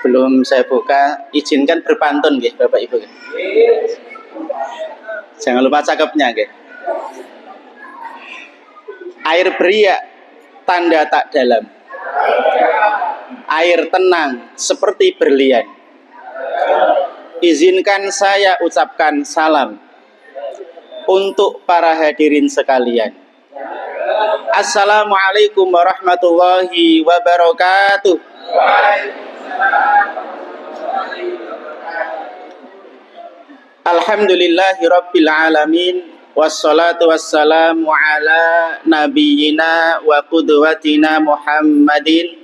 sebelum saya buka, izinkan berpantun nggih Bapak Ibu. Jangan lupa cakepnya nggih. Air beriak tanda tak dalam. Air tenang seperti berlian. Izinkan saya ucapkan salam untuk para hadirin sekalian. Assalamualaikum warahmatullahi wabarakatuh. Alhamdulillahi rabbil alamin. Wassalatu wassalamu ala nabiyyina wa qudwatina Muhammadin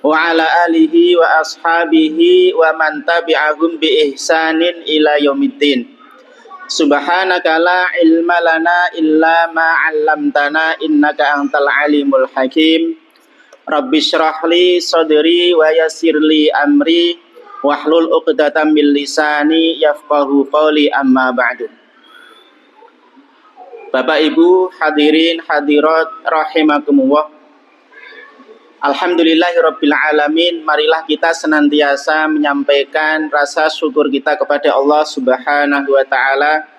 wa ala alihi wa ashabihi wa man tabi'ahum bi ihsanin ila yaumiddin. Subhanaka la ilma lana illa ma 'allamtana innaka antal alimul hakim. Rabbi shrah li sadri wa yassir li amri wahlul 'uqdatam min lisani yafqahu qawli, amma ba'du. Bapak Ibu hadirin hadirat rahimakumullah. Alhamdulillahirabbil alamin. Marilah kita senantiasa menyampaikan rasa syukur kita kepada Allah Subhanahu wa taala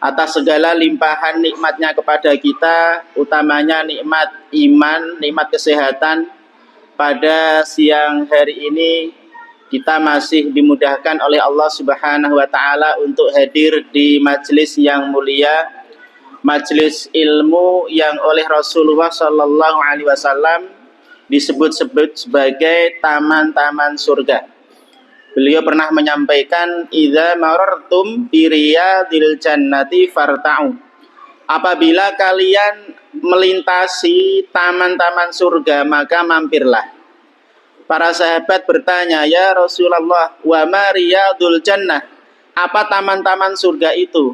atas segala limpahan nikmatnya kepada kita, utamanya nikmat iman, nikmat kesehatan. Pada siang hari ini kita masih dimudahkan oleh Allah Subhanahu wa taala untuk hadir di majelis yang mulia, majelis ilmu yang oleh Rasulullah sallallahu alaihi wasallam disebut-sebut sebagai taman-taman surga. Beliau pernah menyampaikan, idza marartum bi riyadil jannati farta'u. Apabila kalian melintasi taman-taman surga, maka mampirlah. Para sahabat bertanya, ya Rasulullah, wa ma riyadul jannah? Apa taman-taman surga itu?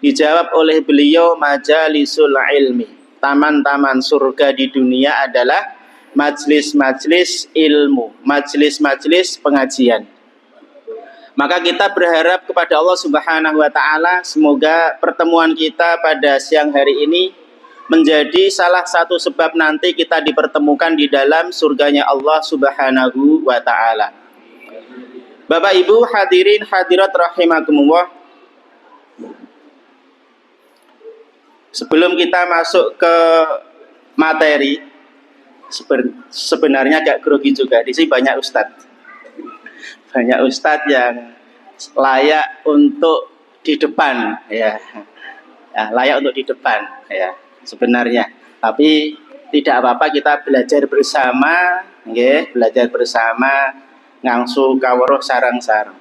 Dijawab oleh beliau, majalisul ilmi. Taman-taman surga di dunia adalah majlis-majlis ilmu, majlis-majlis pengajian. Maka kita berharap kepada Allah Subhanahu wa taala, semoga pertemuan kita pada siang hari ini menjadi salah satu sebab nanti kita dipertemukan di dalam surganya Allah Subhanahu wa taala. Bapak Ibu hadirin hadirat rahimakumullah. Sebelum kita masuk ke materi, sebenarnya agak grogi juga. Di sini banyak ustadz yang layak untuk di depan, ya layak untuk di depan, ya sebenarnya. Tapi tidak apa-apa, kita belajar bersama, belajar bersama, ngangsu kawruh sarang-sarang.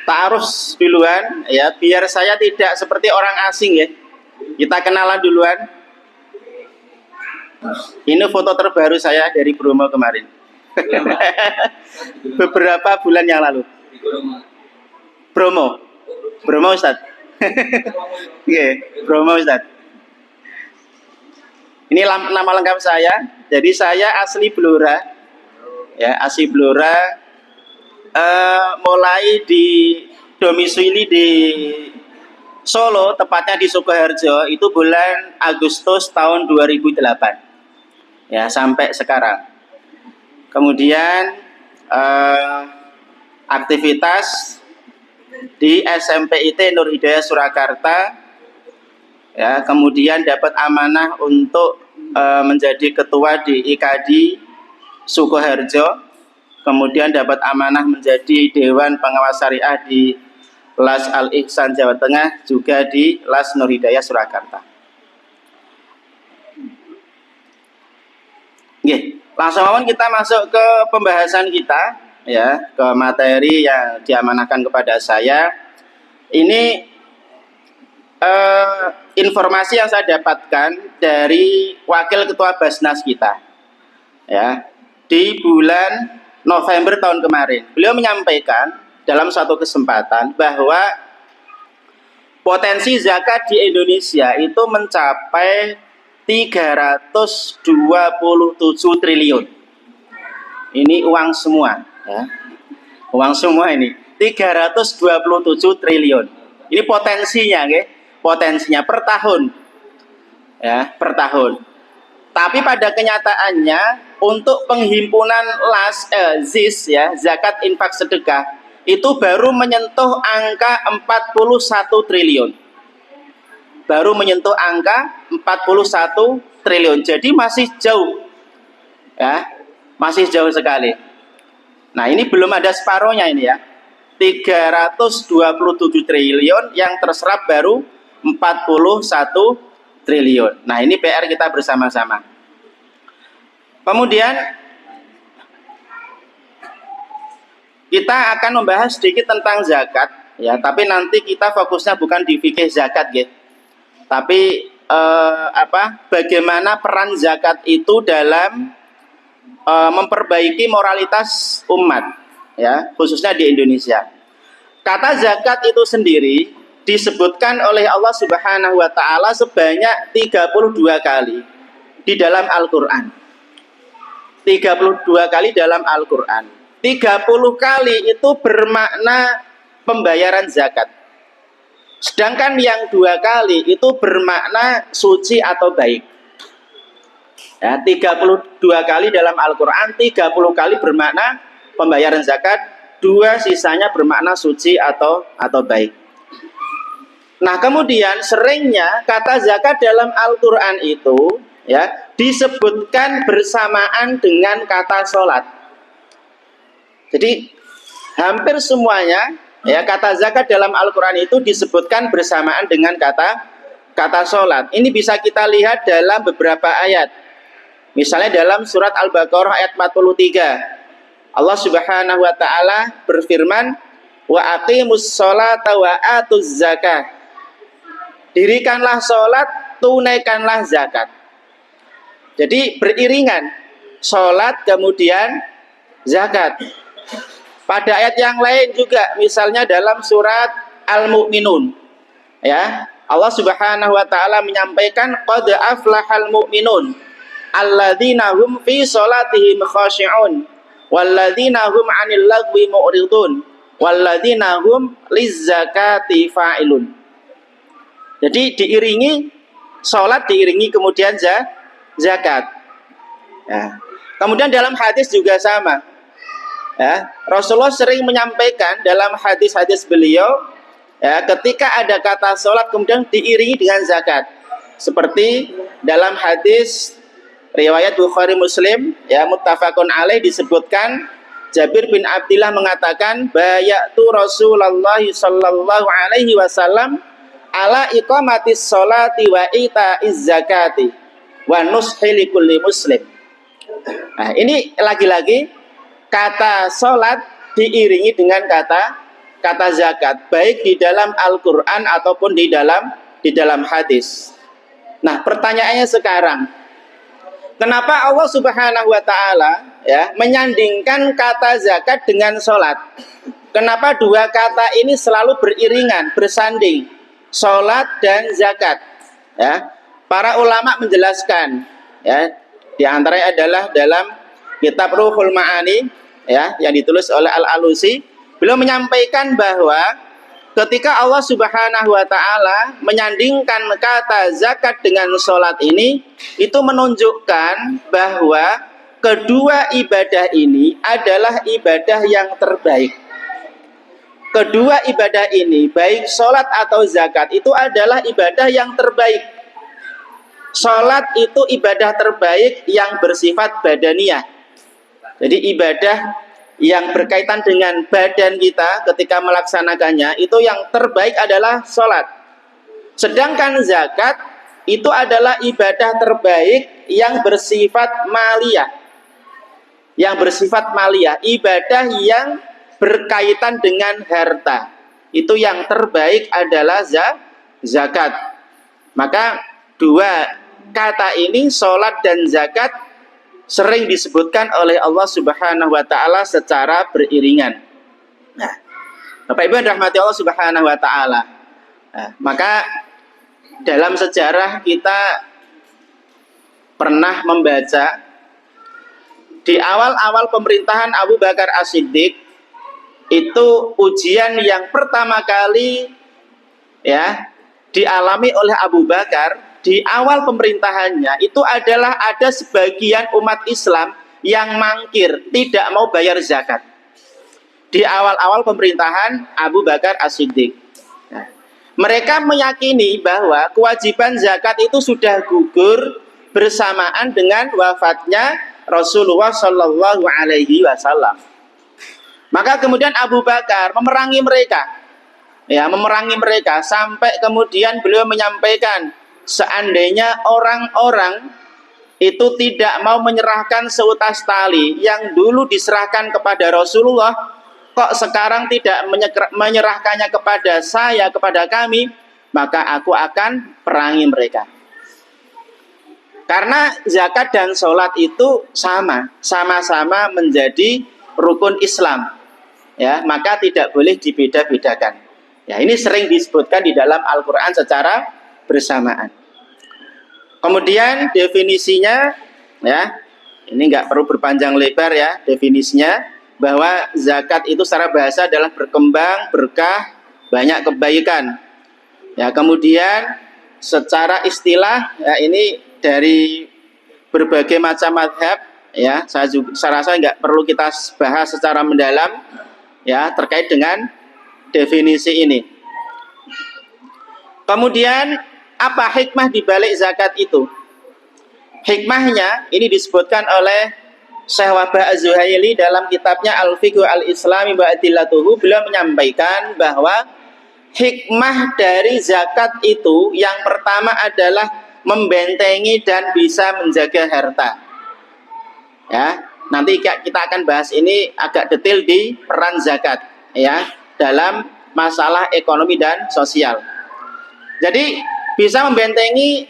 Ta'aruf duluan, ya, biar saya tidak seperti orang asing, ya. Kita kenalan duluan. Ini foto terbaru saya dari Bromo kemarin. Beberapa bulan yang lalu. Bromo Ustaz. Bromo Ustaz. Ini nama lengkap saya. Jadi saya asli Blora. Ya, asli Blora. Mulai di domisili di Solo, tepatnya di Sukoharjo, itu bulan Agustus tahun 2008. Ya, sampai sekarang. Kemudian aktivitas di SMPIT Nur Hidayah Surakarta, ya, kemudian dapat amanah untuk menjadi ketua di IKADI Sukoharjo, kemudian dapat amanah menjadi Dewan Pengawas Syariah di Las Al-Ihsan Jawa Tengah, juga di Las Nur Hidayah Surakarta. Langsung aja kita masuk ke pembahasan kita, ya, ke materi yang diamanahkan kepada saya. Ini informasi yang saya dapatkan dari Wakil Ketua Basnas kita, ya, di bulan November tahun kemarin. Beliau menyampaikan dalam satu kesempatan bahwa potensi zakat di Indonesia itu mencapai 327 triliun. Ini uang semua, ya. Uang semua ini 327 triliun. Ini potensinya, potensinya per tahun, ya, per tahun. Tapi pada kenyataannya untuk penghimpunan ZIS ya, zakat infak sedekah itu baru menyentuh angka 41 triliun. Baru menyentuh angka 41 triliun. Jadi masih jauh. Ya, masih jauh sekali. Nah, ini belum ada separohnya ini ya. 327 triliun yang terserap baru 41 triliun. Nah, ini PR kita bersama-sama. Kemudian kita akan membahas sedikit tentang zakat ya, tapi nanti kita fokusnya bukan di fikih zakat ya. Tapi bagaimana peran zakat itu dalam memperbaiki moralitas umat ya, khususnya di Indonesia. Kata zakat itu sendiri disebutkan oleh Allah Subhanahu wa taala sebanyak 32 kali di dalam Al-Qur'an. 32 kali dalam Al-Qur'an. 30 kali itu bermakna pembayaran zakat. Sedangkan yang 2 kali itu bermakna suci atau baik. Ya, 32 kali dalam Al-Qur'an, 30 kali bermakna pembayaran zakat, 2 sisanya bermakna suci atau baik. Nah, kemudian seringnya kata zakat dalam Al-Qur'an itu ya disebutkan bersamaan dengan kata sholat. Jadi hampir semuanya ya kata zakat dalam Al-Qur'an itu disebutkan bersamaan dengan kata sholat. Ini bisa kita lihat dalam beberapa ayat. Misalnya dalam surat Al-Baqarah ayat 43. Allah Subhanahu wa taala berfirman, "Wa aqimus sholata wa atuz zakah." Dirikanlah sholat, tunaikanlah zakat. Jadi beriringan sholat kemudian zakat. Pada ayat yang lain juga, misalnya dalam surat Al-Mu'minun ya, Allah Subhanahu wa taala menyampaikan qad aflahal mu'minun alladzina hum fi sholatihim khashi'un walladzina hum 'anil lagwi mu'ridun walladzina hum lizzakati fa'ilun. Jadi diiringi sholat, diiringi kemudian zakat. Ya. Kemudian dalam hadis juga sama. Ya, Rasulullah sering menyampaikan dalam hadis-hadis beliau, ya, ketika ada kata sholat kemudian diiringi dengan zakat. Seperti dalam hadis riwayat Bukhari Muslim, ya, muttafaqun alaih, disebutkan Jabir bin Abdillah mengatakan, "Bayatu Rasulullah sallallahu alaihi wasallam ala iqamatis sholati wa ita'iz zakati wa nushi likulli muslim." Nah, ini lagi-lagi kata sholat diiringi dengan kata zakat, baik di dalam Al-Qur'an ataupun di dalam hadis. Nah, pertanyaannya sekarang, kenapa Allah Subhanahu wa taala ya menyandingkan kata zakat dengan sholat? Kenapa 2 kata ini selalu beriringan, bersanding, sholat dan zakat? Ya, para ulama menjelaskan, ya, di antaranya adalah dalam kitab Ruhul Ma'ani ya, yang ditulis oleh Al-Alusi. Beliau menyampaikan bahwa ketika Allah Subhanahu wa taala menyandingkan kata zakat dengan sholat ini, itu menunjukkan bahwa kedua ibadah ini adalah ibadah yang terbaik. Kedua ibadah ini, baik sholat atau zakat, itu adalah ibadah yang terbaik. Sholat itu ibadah terbaik yang bersifat badaniyah. Jadi ibadah yang berkaitan dengan badan kita ketika melaksanakannya, itu yang terbaik adalah sholat. Sedangkan zakat itu adalah ibadah terbaik yang bersifat maliyah. Yang bersifat maliyah, ibadah yang berkaitan dengan harta. Itu yang terbaik adalah zakat. Maka 2 kata ini, sholat dan zakat, sering disebutkan oleh Allah Subhanahu wa taala secara beriringan. Nah, Bapak Ibu yang dirahmati Allah Subhanahu wa taala. Nah, maka dalam sejarah kita pernah membaca di awal-awal pemerintahan Abu Bakar As-Siddiq, itu ujian yang pertama kali ya dialami oleh Abu Bakar di awal pemerintahannya, itu adalah ada sebagian umat Islam yang mangkir, tidak mau bayar zakat. Di awal-awal pemerintahan Abu Bakar As-Siddiq. Nah, mereka meyakini bahwa kewajiban zakat itu sudah gugur bersamaan dengan wafatnya Rasulullah Shallallahu Alaihi Wasallam. Maka kemudian Abu Bakar memerangi mereka, memerangi mereka sampai kemudian beliau menyampaikan, seandainya orang-orang itu tidak mau menyerahkan seutas tali yang dulu diserahkan kepada Rasulullah, kok sekarang tidak menyerahkannya kepada saya, kepada kami, maka aku akan perangi mereka. Karena zakat dan sholat itu sama-sama menjadi rukun Islam, maka tidak boleh dibeda-bedakan. Ini sering disebutkan di dalam Al-Quran secara bersamaan. Kemudian definisinya, ini nggak perlu berpanjang lebar definisinya, bahwa zakat itu secara bahasa adalah berkembang, berkah, banyak kebaikan. Kemudian secara istilah, ini dari berbagai macam mazhab, saya rasa nggak perlu kita bahas secara mendalam, terkait dengan definisi ini. Kemudian apa hikmah di balik zakat itu? Hikmahnya ini disebutkan oleh Syekh Wahbah Az-Zuhaili dalam kitabnya Al-Fiqh Al-Islami wa Adillatuhu. Beliau menyampaikan bahwa hikmah dari zakat itu yang pertama adalah membentengi dan bisa menjaga harta. Nanti kita akan bahas ini agak detail di peran zakat dalam masalah ekonomi dan sosial. Jadi bisa membentengi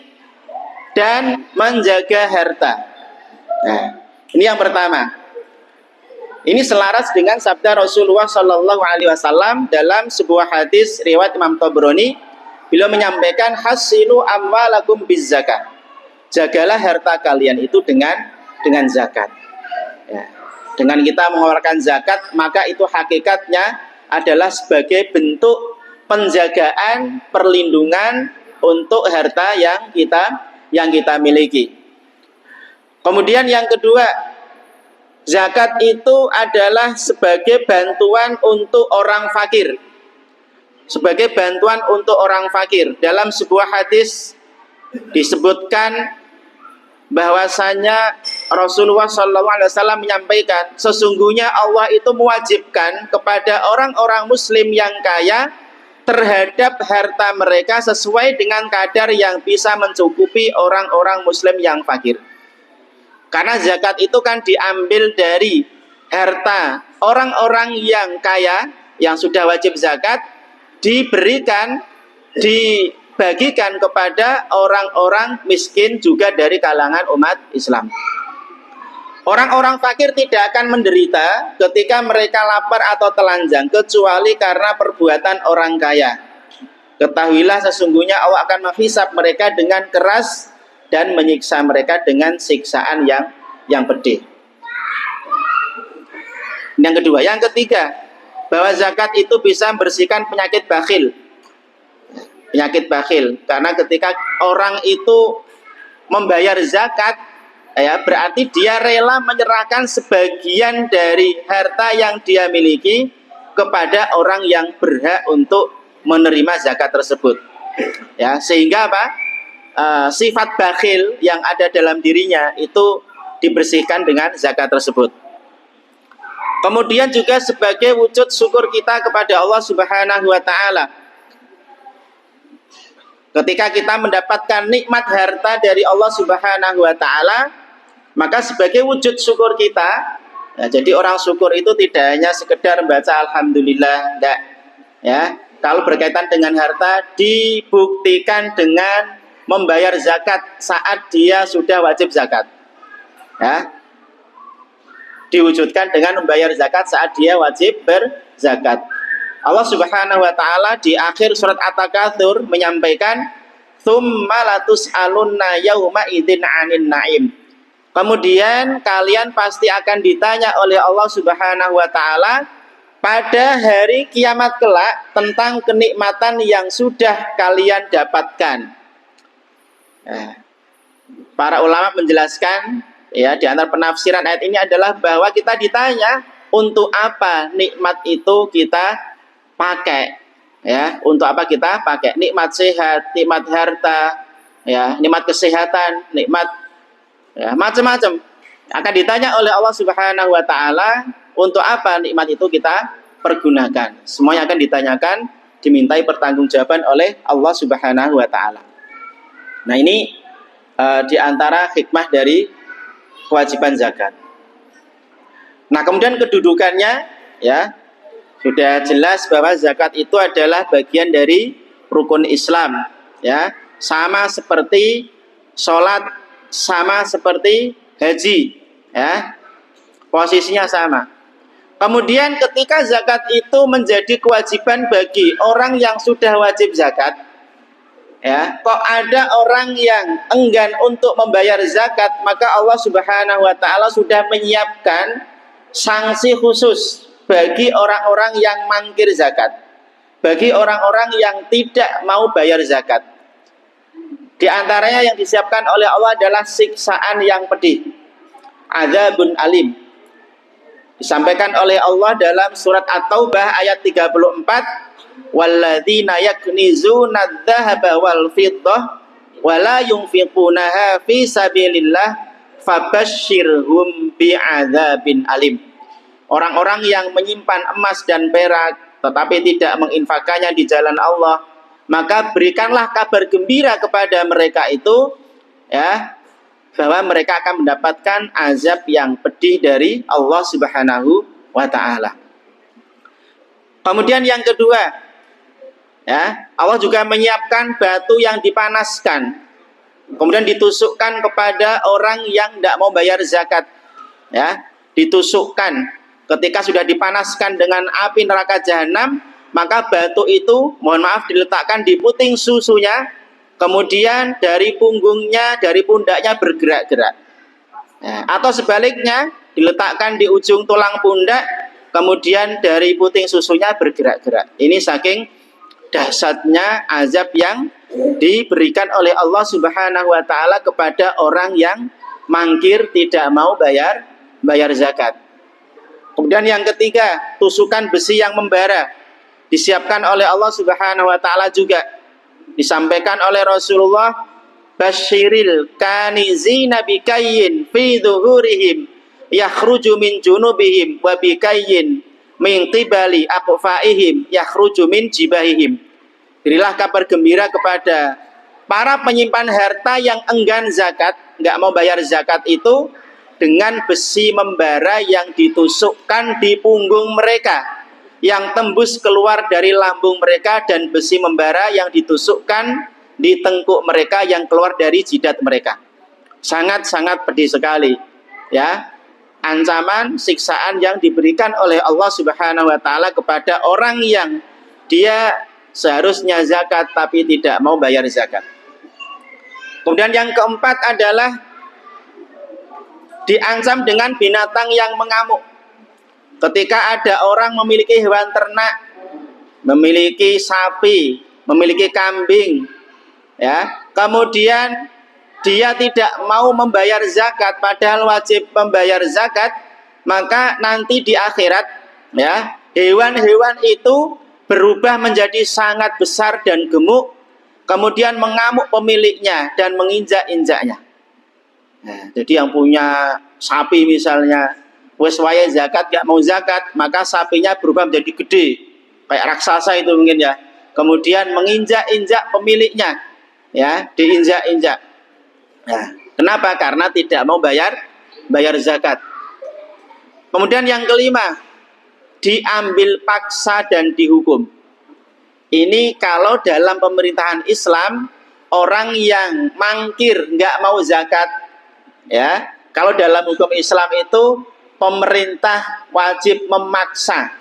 dan menjaga harta. Ini yang pertama. Ini selaras dengan sabda Rasulullah Shallallahu Alaihi Wasallam dalam sebuah hadis riwayat Imam Tabrani. Beliau menyampaikan, hasilu amwalakum bizzakah. Jagalah harta kalian itu dengan zakat. Dengan kita mengeluarkan zakat, maka itu hakikatnya adalah sebagai bentuk penjagaan, perlindungan untuk harta yang kita miliki. Kemudian yang kedua, zakat itu adalah sebagai bantuan untuk orang fakir. Sebagai bantuan untuk orang fakir. Dalam sebuah hadis disebutkan bahwasanya Rasulullah SAW menyampaikan, sesungguhnya Allah itu mewajibkan kepada orang-orang muslim yang kaya terhadap harta mereka sesuai dengan kadar yang bisa mencukupi orang-orang muslim yang fakir. Karena zakat itu kan diambil dari harta orang-orang yang kaya yang sudah wajib zakat, dibagikan kepada orang-orang miskin juga dari kalangan umat Islam. Orang-orang fakir tidak akan menderita ketika mereka lapar atau telanjang kecuali karena perbuatan orang kaya. Ketahuilah sesungguhnya Allah akan menghisab mereka dengan keras dan menyiksa mereka dengan siksaan yang pedih. Yang kedua, yang ketiga, bahwa zakat itu bisa membersihkan penyakit bakhil. Penyakit bakhil, karena ketika orang itu membayar zakat, berarti dia rela menyerahkan sebagian dari harta yang dia miliki kepada orang yang berhak untuk menerima zakat tersebut. Sehingga apa? Sifat bakhil yang ada dalam dirinya itu dibersihkan dengan zakat tersebut. Kemudian juga sebagai wujud syukur kita kepada Allah Subhanahu wa Ta'ala. Ketika kita mendapatkan nikmat harta dari Allah Subhanahu wa Ta'ala, maka sebagai wujud syukur kita, jadi orang syukur itu tidak hanya sekedar membaca alhamdulillah, enggak. Kalau berkaitan dengan harta, dibuktikan dengan membayar zakat saat dia sudah wajib zakat. Diwujudkan dengan membayar zakat saat dia wajib berzakat. Allah Subhanahu wa Ta'ala di akhir surat At-Takatsur menyampaikan, "Tsumma latus'alunna yauma idzin 'anil na'im." Kemudian kalian pasti akan ditanya oleh Allah Subhanahu wa Ta'ala pada hari kiamat kelak tentang kenikmatan yang sudah kalian dapatkan. Para ulama menjelaskan ya, di antara penafsiran ayat ini adalah bahwa kita ditanya untuk apa nikmat itu kita pakai, ya, untuk apa kita pakai nikmat sehat, nikmat harta, ya, nikmat kesehatan, nikmat, ya, macam-macam akan ditanya oleh Allah Subhanahu wa taala untuk apa nikmat itu kita pergunakan. Semuanya akan ditanyakan, dimintai pertanggungjawaban oleh Allah Subhanahu wa taala. Nah, ini di antara hikmah dari kewajiban zakat. Nah, kemudian kedudukannya, ya, sudah jelas bahwa zakat itu adalah bagian dari rukun Islam, ya, sama seperti sholat, sama seperti haji, ya, posisinya sama. Kemudian ketika zakat itu menjadi kewajiban bagi orang yang sudah wajib zakat, ya, kok ada orang yang enggan untuk membayar zakat, maka Allah Subhanahu wa taala sudah menyiapkan sanksi khusus bagi orang-orang yang mangkir zakat, bagi orang-orang yang tidak mau bayar zakat. Di antaranya yang disiapkan oleh Allah adalah siksaan yang pedih, adzabun alim. Disampaikan oleh Allah dalam surat At-Taubah ayat 34, walladzina yaknizuna adz-dzahaba wal fiddah wa la yunfiqunaha fi sabilillah fabasyirhum bi'adzabin alim. Orang-orang yang menyimpan emas dan perak tetapi tidak menginfakannya di jalan Allah, maka berikanlah kabar gembira kepada mereka itu, ya, bahwa mereka akan mendapatkan azab yang pedih dari Allah Subhanahu wa taala. Kemudian yang kedua, ya, Allah juga menyiapkan batu yang dipanaskan kemudian ditusukkan kepada orang yang tidak mau bayar zakat, ya, ditusukkan ketika sudah dipanaskan dengan api neraka jahanam, maka batu itu, mohon maaf, diletakkan di puting susunya, kemudian dari punggungnya, dari pundaknya bergerak-gerak, ya, atau sebaliknya diletakkan di ujung tulang pundak, kemudian dari puting susunya bergerak-gerak. Ini saking dahsyatnya azab yang diberikan oleh Allah Subhanahu wa taala kepada orang yang mangkir tidak mau bayar zakat. Kemudian yang ketiga, tusukan besi yang membara disiapkan oleh Allah Subhanahu wa taala juga. Disampaikan oleh Rasulullah, basyiril kanizina bikayyin fi dhuhurihim yakhruju min junubihim wa bikayyin min qibali aqfaihim yakhruju min jibahihim. Berilah kabar gembira kepada para penyimpan harta yang enggan zakat, nggak mau bayar zakat itu, dengan besi membara yang ditusukkan di punggung mereka, yang tembus keluar dari lambung mereka, dan besi membara yang ditusukkan di tengkuk mereka yang keluar dari jidat mereka. Sangat-sangat pedih sekali, ya, ancaman siksaan yang diberikan oleh Allah Subhanahu wa taala kepada orang yang dia seharusnya zakat tapi tidak mau bayar zakat. Kemudian yang keempat adalah diancam dengan binatang yang mengamuk. Ketika ada orang memiliki hewan ternak, memiliki sapi, memiliki kambing, ya, kemudian dia tidak mau membayar zakat padahal wajib membayar zakat, maka nanti di akhirat, ya, hewan-hewan itu berubah menjadi sangat besar dan gemuk, kemudian mengamuk pemiliknya dan menginjak-injaknya. Nah, jadi yang punya sapi misalnya, wes wae zakat gak mau zakat, maka sapinya berubah menjadi gede, kayak raksasa itu mungkin, ya. Kemudian menginjak-injak pemiliknya, ya, diinjak-injak. Nah, kenapa? Karena tidak mau bayar zakat. Kemudian yang kelima, diambil paksa dan dihukum. Ini kalau dalam pemerintahan Islam, orang yang mangkir nggak mau zakat, ya, kalau dalam hukum Islam itu pemerintah wajib memaksa.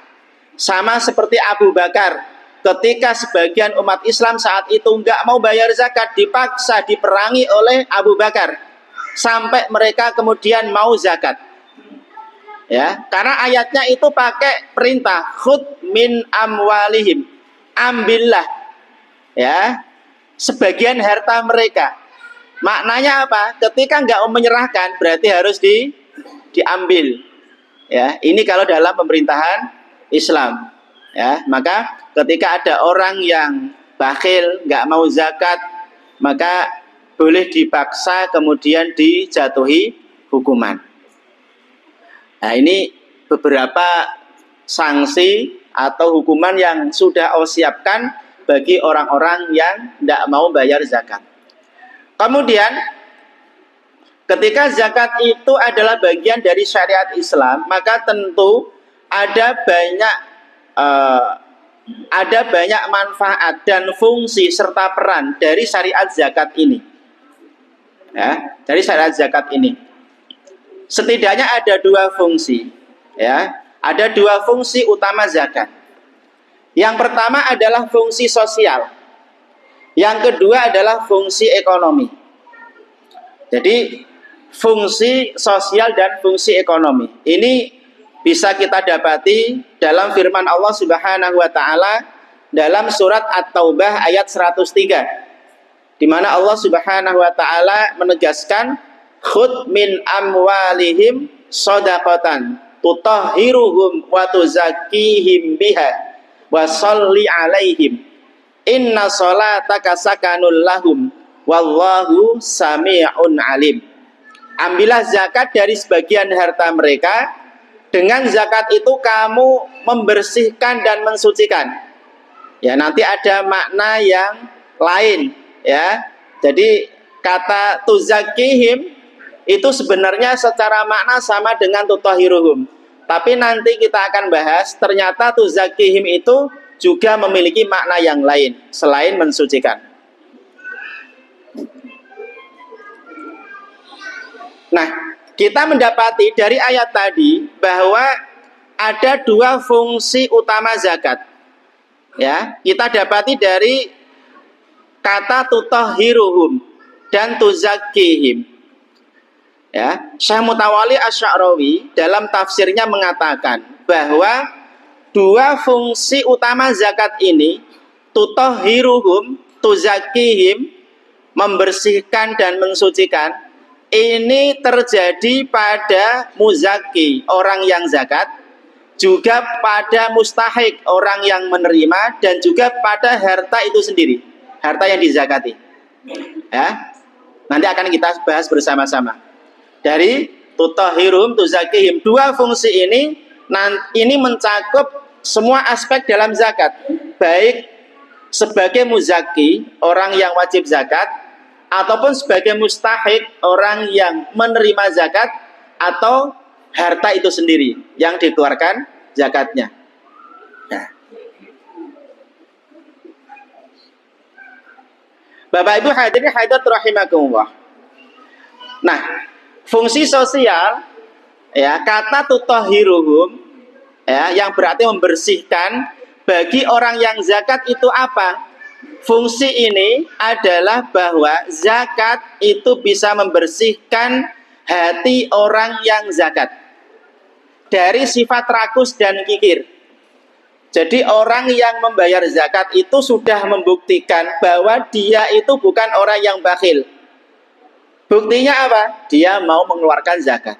Sama seperti Abu Bakar, ketika sebagian umat Islam saat itu nggak mau bayar zakat, dipaksa diperangi oleh Abu Bakar sampai mereka kemudian mau zakat. Ya, karena ayatnya itu pakai perintah khud min amwalihim, ambillah, ya, sebagian harta mereka. Maknanya apa? Ketika nggak mau menyerahkan, berarti harus diambil. Ya, ini kalau dalam pemerintahan Islam. Ya, maka ketika ada orang yang bakhil, nggak mau zakat, maka boleh dipaksa kemudian dijatuhi hukuman. Nah, ini beberapa sanksi atau hukuman yang sudah Allah siapkan bagi orang-orang yang tidak mau bayar zakat. Kemudian ketika zakat itu adalah bagian dari syariat Islam, maka tentu ada banyak manfaat dan fungsi serta peran dari syariat zakat ini. Ya, dari syariat zakat ini. Setidaknya ada dua fungsi. Ya, ada dua fungsi utama zakat. Yang pertama adalah fungsi sosial. Yang kedua adalah fungsi ekonomi. Jadi fungsi sosial dan fungsi ekonomi ini bisa kita dapati dalam firman Allah Subhanahu wa taala dalam surat At-Taubah ayat 103, di mana Allah Subhanahu wa taala menegaskan, khudh min amwalihim shadaqatan tutahhiruhum wa tuzakkihim biha wa sholli alaihim inna sholataka sakanul lahum wallahu sami'un alim. Ambillah zakat dari sebagian harta mereka. Dengan zakat itu kamu membersihkan dan mensucikan. Ya, nanti ada makna yang lain, ya. Jadi kata tuzakihim itu sebenarnya secara makna sama dengan tutahhiruhum. Tapi nanti kita akan bahas ternyata tuzakihim itu juga memiliki makna yang lain selain mensucikan. Nah, kita mendapati dari ayat tadi bahwa ada dua fungsi utama zakat. Ya, kita dapati dari kata tutahhiruhum dan tuzakkihim. Ya, Syekh Mutawalli Asy-Sya'rawi dalam tafsirnya mengatakan bahwa dua fungsi utama zakat ini, tutahhiruhum, tuzakkihim, membersihkan dan mensucikan, ini terjadi pada muzaki, orang yang zakat, juga pada mustahik, orang yang menerima, dan juga pada harta itu sendiri, harta yang dizakati. Ya, nanti akan kita bahas bersama-sama. Dari tutahhirum, tuzakihim, dua fungsi ini mencakup semua aspek dalam zakat, baik sebagai muzaki, orang yang wajib zakat, ataupun sebagai mustahik, orang yang menerima zakat, atau harta itu sendiri yang dikeluarkan zakatnya. Nah, Bapak Ibu hadirin hadirat rahimakumullah. Nah, fungsi sosial, ya, kata tutahhiruhum, ya, yang berarti membersihkan, bagi orang yang zakat itu apa? Fungsi ini adalah bahwa zakat itu bisa membersihkan hati orang yang zakat dari sifat rakus dan kikir. Jadi orang yang membayar zakat itu sudah membuktikan bahwa dia itu bukan orang yang bakhil. Buktinya apa? Dia mau mengeluarkan zakat.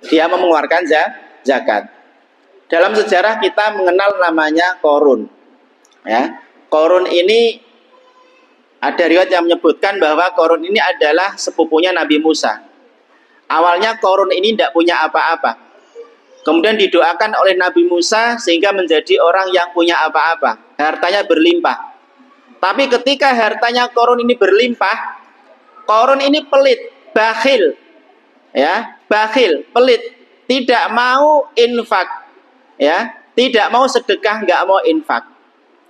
Dia mau mengeluarkan zakat. Dalam sejarah kita mengenal namanya Qarun. Ya, Qarun ini ada riwayat yang menyebutkan bahwa Qarun ini adalah sepupunya Nabi Musa. Awalnya Qarun ini tidak punya apa-apa. Kemudian didoakan oleh Nabi Musa sehingga menjadi orang yang punya apa-apa. Hartanya berlimpah. Tapi ketika hartanya Qarun ini berlimpah, Qarun ini pelit, bakhil. Ya, bakhil, pelit, tidak mau infak. Ya, tidak mau sedekah, nggak mau infak.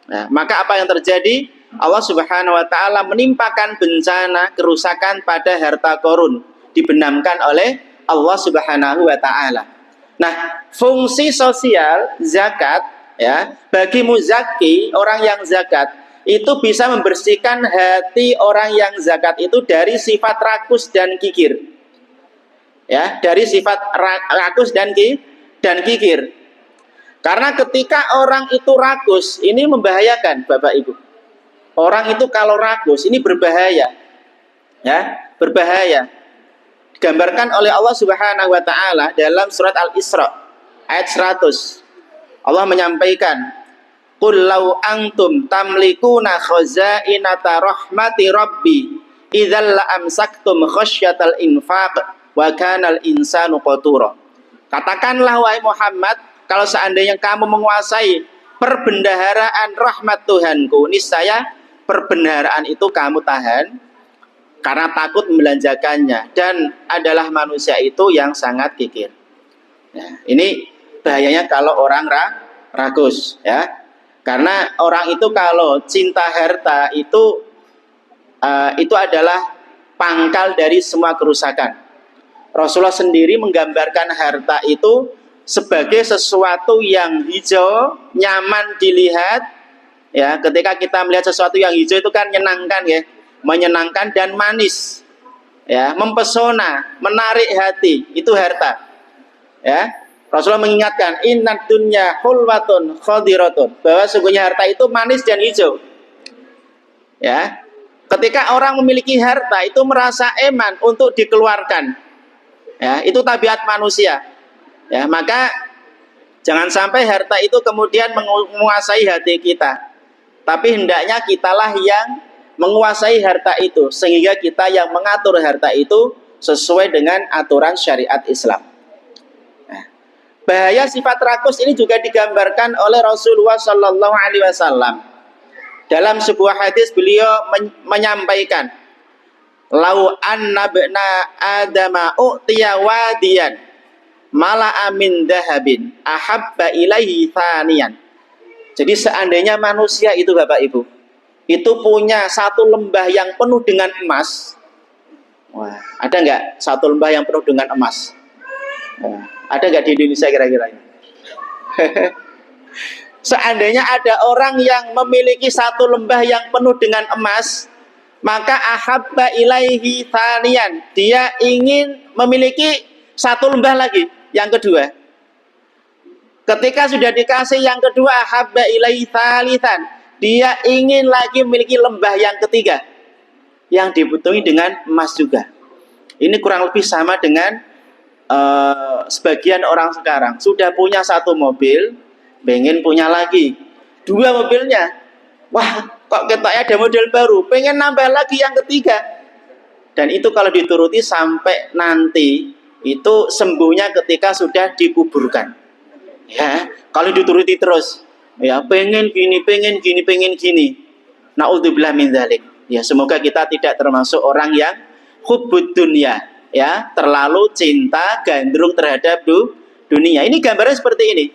Nah, maka apa yang terjadi? Allah Subhanahu wa taala menimpakan bencana kerusakan pada harta Qarun, dibenamkan oleh Allah Subhanahu wa taala. Nah, fungsi sosial zakat, ya, bagi muzaki, orang yang zakat, itu bisa membersihkan hati orang yang zakat itu dari sifat rakus dan kikir. Ya, dari sifat rakus dan kikir. Karena ketika orang itu rakus, ini membahayakan Bapak Ibu. Orang itu kalau rakus ini berbahaya. Ya, berbahaya. Digambarkan oleh Allah Subhanahu wa taala dalam surat Al-Isra ayat 100. Allah menyampaikan, "Qul law antum tamlikuna khazainata rahmati rabbi idzal la amsaktum khasyatal infaq wa kanal insanu qatura." Katakanlah wahai Muhammad, kalau seandainya kamu menguasai perbendaharaan rahmat Tuhanku, niscaya perbendaharaan itu kamu tahan karena takut membelanjakannya, dan adalah manusia itu yang sangat kikir. Nah, ini bahayanya kalau orang rakus, ya. Karena orang itu kalau cinta harta itu adalah pangkal dari semua kerusakan. Rasulullah sendiri menggambarkan harta itu sebagai sesuatu yang hijau, nyaman dilihat. Ya, ketika kita melihat sesuatu yang hijau itu kan menyenangkan, ya, menyenangkan dan manis, ya, mempesona, menarik hati. Itu harta. Ya, Rasulullah mengingatkan, innad dunya hulwatun khadiratun, bahwa sungguhnya harta itu manis dan hijau. Ya, ketika orang memiliki harta itu merasa eman untuk dikeluarkan. Ya, itu tabiat manusia. Ya, maka jangan sampai harta itu kemudian menguasai hati kita. Tapi hendaknya kitalah yang menguasai harta itu, sehingga kita yang mengatur harta itu sesuai dengan aturan syariat Islam. Nah, bahaya sifat rakus ini juga digambarkan oleh Rasulullah Shallallahu Alaihi Wasallam. Dalam sebuah hadis beliau menyampaikan, "Lau anna bna adama u'tiya wadiyan mala'a min dahabin ahabba ilaihi thaniyan." Jadi seandainya manusia itu, Bapak Ibu, itu punya satu lembah yang penuh dengan emas. Wah, ada nggak satu lembah yang penuh dengan emas? Ada nggak di Indonesia kira-kira ini? Seandainya ada orang yang memiliki satu lembah yang penuh dengan emas, maka ahabba ilaihi thaniyan, dia ingin memiliki satu lembah lagi, yang kedua. Ketika sudah dikasih yang kedua, ahabba ilaihi thalithan, dia ingin lagi memiliki lembah yang ketiga, yang dibutuhi dengan emas juga. Ini kurang lebih sama dengan sebagian orang sekarang sudah punya satu mobil, pengen punya lagi dua mobilnya. Wah, kok ketoknya ada model baru, pengen nambah lagi yang ketiga. Dan itu kalau dituruti sampai nanti itu sembuhnya ketika sudah dikuburkan. Ya, kalau dituruti terus, ya pengen gini, pengen gini, pengen gini. Naudzubillah min dzalik. Ya, semoga kita tidak termasuk orang yang hubbud dunya, ya, terlalu cinta gandrung terhadap dunia. Ini gambarnya seperti ini.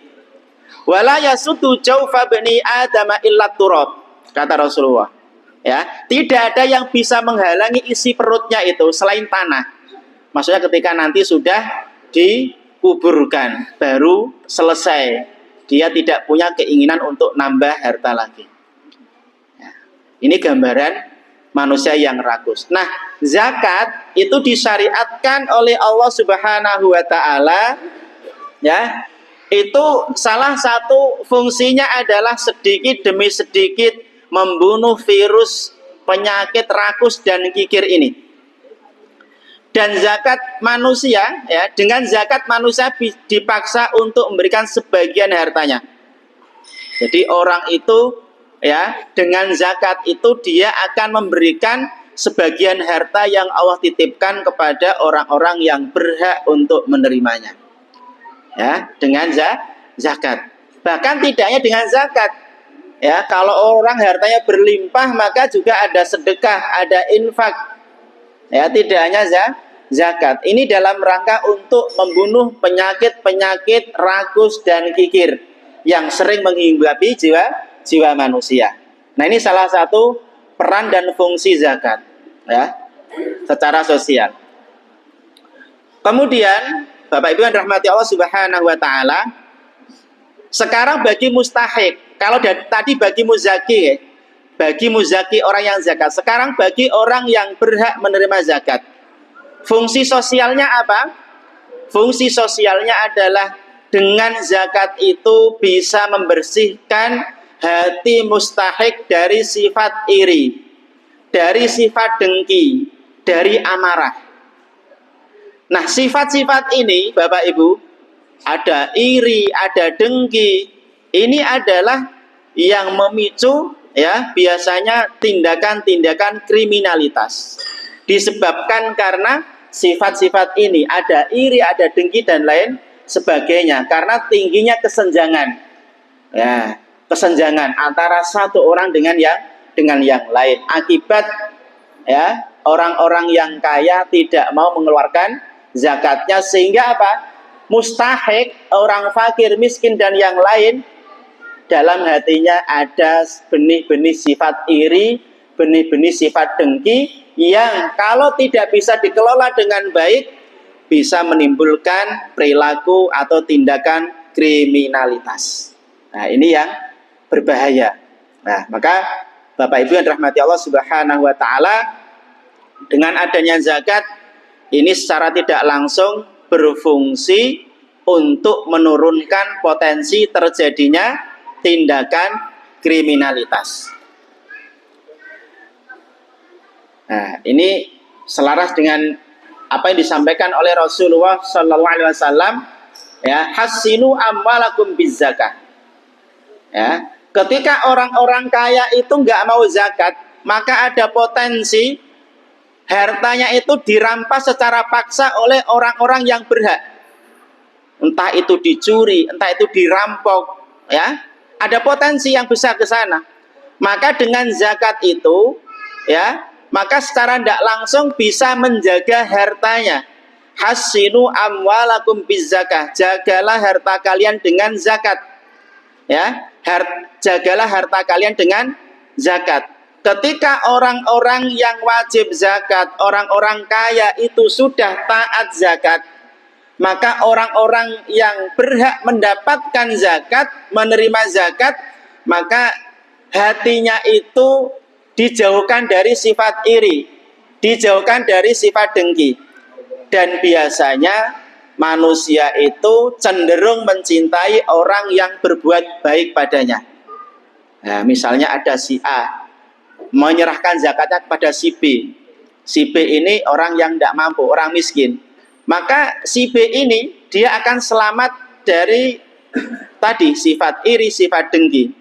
Wala yasutu jaufa bani adama illa turab, kata Rasulullah. Ya, tidak ada yang bisa menghalangi isi perutnya itu selain tanah. Maksudnya ketika nanti sudah dikuburkan, baru selesai. Dia tidak punya keinginan untuk nambah harta lagi. Ya, ini gambaran manusia yang rakus. Nah, zakat itu disyariatkan oleh Allah Subhanahu wa taala, ya. Itu salah satu fungsinya adalah sedikit demi sedikit membunuh virus penyakit rakus dan kikir ini. Dan zakat manusia, ya, dengan zakat manusia dipaksa untuk memberikan sebagian hartanya. Jadi orang itu, ya, dengan zakat itu dia akan memberikan sebagian harta yang Allah titipkan kepada orang-orang yang berhak untuk menerimanya. Ya, dengan zakat. Bahkan tidak hanya dengan zakat. Ya, kalau orang hartanya berlimpah maka juga ada sedekah, ada infak. Ya, tidak hanya zakat. Ini dalam rangka untuk membunuh penyakit-penyakit rakus dan kikir yang sering menghinggapi jiwa manusia. Nah, ini salah satu peran dan fungsi zakat, ya, secara sosial. Kemudian Bapak Ibu yang dirahmati Allah Subhanahu wa taala, sekarang bagi mustahik, kalau tadi bagi muzaki, ya, bagi muzaki orang yang zakat, sekarang bagi orang yang berhak menerima zakat. Fungsi sosialnya apa? Fungsi sosialnya adalah dengan zakat itu bisa membersihkan hati mustahik dari sifat iri, dari sifat dengki, dari amarah. Nah, sifat-sifat ini Bapak Ibu, ada iri, ada dengki, ini adalah yang memicu ya biasanya tindakan-tindakan kriminalitas. Disebabkan karena sifat-sifat ini, ada iri, ada dengki dan lain sebagainya, karena tingginya kesenjangan. Ya, kesenjangan antara satu orang dengan yang lain. Akibat ya, orang-orang yang kaya tidak mau mengeluarkan zakatnya, sehingga apa? Mustahik, orang fakir, miskin dan yang lain, dalam hatinya ada benih-benih sifat iri, benih-benih sifat dengki, yang kalau tidak bisa dikelola dengan baik, bisa menimbulkan perilaku atau tindakan kriminalitas. Nah, ini yang berbahaya. Nah, maka Bapak Ibu yang dirahmati Allah Subhanahu wa taala, dengan adanya zakat ini secara tidak langsung berfungsi untuk menurunkan potensi terjadinya tindakan kriminalitas. Nah, ini selaras dengan apa yang disampaikan oleh Rasulullah Sallallahu Alaihi Wasallam, ya, hasinu amwalakum bizzakah. Ya, ketika orang-orang kaya itu nggak mau zakat, maka ada potensi hartanya itu dirampas secara paksa oleh orang-orang yang berhak. Entah itu dicuri, entah itu dirampok, ya, ada potensi yang besar ke sana. Maka dengan zakat itu, ya, maka secara tidak langsung bisa menjaga hartanya. Hasinu amwalakum bizzakah, jagalah harta kalian dengan zakat. Ya, jagalah harta kalian dengan zakat. Ketika orang-orang yang wajib zakat, orang-orang kaya itu sudah taat zakat, maka orang-orang yang berhak mendapatkan zakat, menerima zakat, maka hatinya itu dijauhkan dari sifat iri, dijauhkan dari sifat dengki. Dan biasanya manusia itu cenderung mencintai orang yang berbuat baik padanya. Nah, misalnya ada si A menyerahkan zakatnya kepada si B. Si B ini orang yang tidak mampu, orang miskin. Maka si B ini dia akan selamat dari tadi sifat iri, sifat dengki.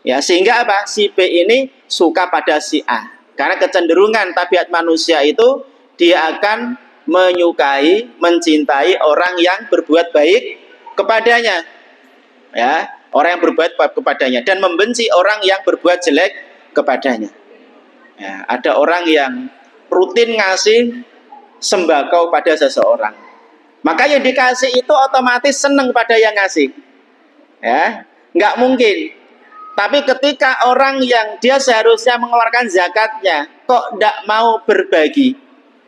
Ya, sehingga apa? Si B ini suka pada si A. Karena kecenderungan tabiat manusia itu dia akan menyukai, mencintai orang yang berbuat baik kepadanya. Ya, orang yang berbuat baik kepadanya dan membenci orang yang berbuat jelek kepadanya. Ya, ada orang yang rutin ngasih sembako pada seseorang, maka yang dikasih itu otomatis senang pada yang ngasih. Ya, nggak mungkin. Tapi ketika orang yang dia seharusnya mengeluarkan zakatnya kok tidak mau berbagi,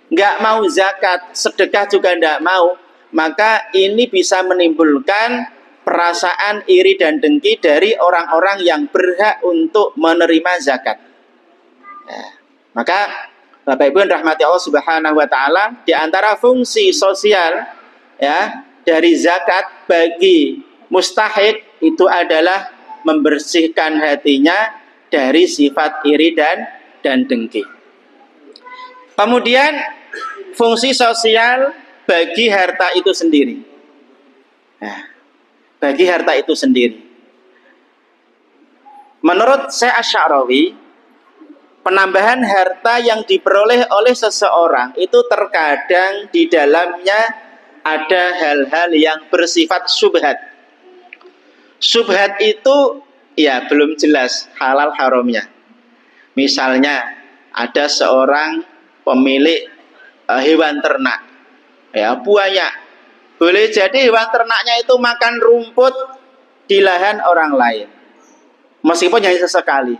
nggak mau zakat, sedekah juga tidak mau, maka ini bisa menimbulkan perasaan iri dan dengki dari orang-orang yang berhak untuk menerima zakat. Ya, maka Bapak Ibu yang rahmati Allah Subhanahu wa taala, di antara fungsi sosial ya dari zakat bagi mustahik itu adalah membersihkan hatinya dari sifat iri dan dengki. Kemudian fungsi sosial bagi harta itu sendiri. Nah, bagi harta itu sendiri. Menurut Syekh Asy-Sya'rawi, penambahan harta yang diperoleh oleh seseorang itu terkadang di dalamnya ada hal-hal yang bersifat syubhat. Syubhat itu ya belum jelas halal haramnya. Misalnya ada seorang pemilik hewan ternak, ya buaya. Boleh jadi hewan ternaknya itu makan rumput di lahan orang lain, meskipun hanya sesekali.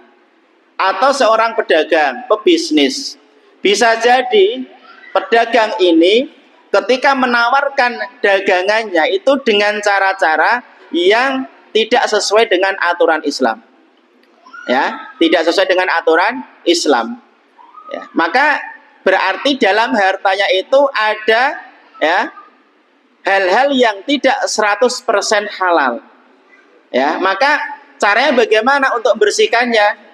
Atau seorang pedagang, pebisnis, bisa jadi pedagang ini ketika menawarkan dagangannya itu dengan cara-cara yang tidak sesuai dengan aturan Islam, ya, tidak sesuai dengan aturan Islam, ya, maka berarti dalam hartanya itu ada ya hal-hal yang tidak 100% halal, ya, maka Caranya bagaimana untuk membersihkannya?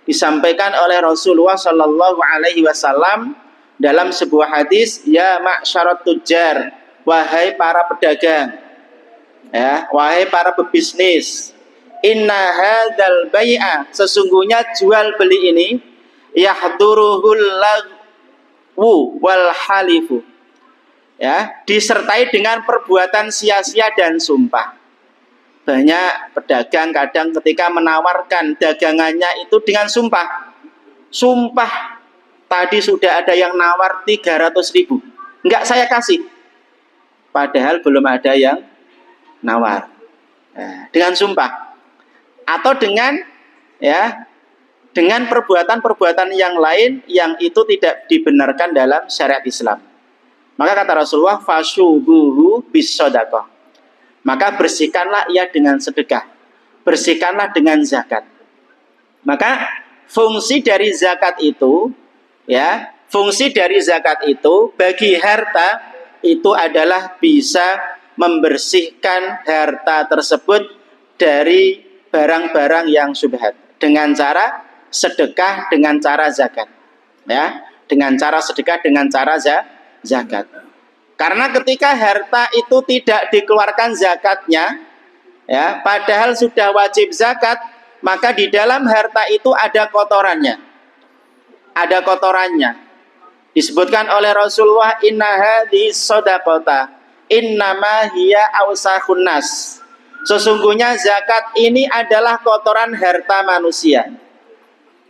Disampaikan oleh Rasulullah Shallallahu Alaihi Wasallam dalam sebuah hadis, ya ma'syarat tujar, wahai para pedagang, ya, wahai para pebisnis, inna hadzal bai'a, sesungguhnya jual beli ini, yahduruhul lagwu wal halifu, ya, disertai dengan perbuatan sia-sia dan sumpah. Banyak pedagang kadang ketika menawarkan dagangannya itu dengan sumpah. Sumpah, tadi sudah ada yang nawar 300.000, enggak saya kasih. Padahal belum ada yang nawar. Nah, dengan sumpah. Atau dengan, ya, dengan perbuatan-perbuatan yang lain yang itu tidak dibenarkan dalam syariat Islam. Maka kata Rasulullah, fasyubuhu bis shadaqah. Maka bersihkanlah ia dengan sedekah, bersihkanlah dengan zakat. Maka fungsi dari zakat itu, ya, fungsi dari zakat itu bagi harta itu adalah bisa membersihkan harta tersebut dari barang-barang yang syubhat dengan cara sedekah, dengan cara zakat, ya, dengan cara sedekah, dengan cara zakat. Karena ketika harta itu tidak dikeluarkan zakatnya, ya, padahal sudah wajib zakat, maka di dalam harta itu ada kotorannya. Ada kotorannya. Disebutkan oleh Rasulullah, inna hadhi shadaqata innama hiya awsakhun nas. Sesungguhnya zakat ini adalah kotoran harta manusia.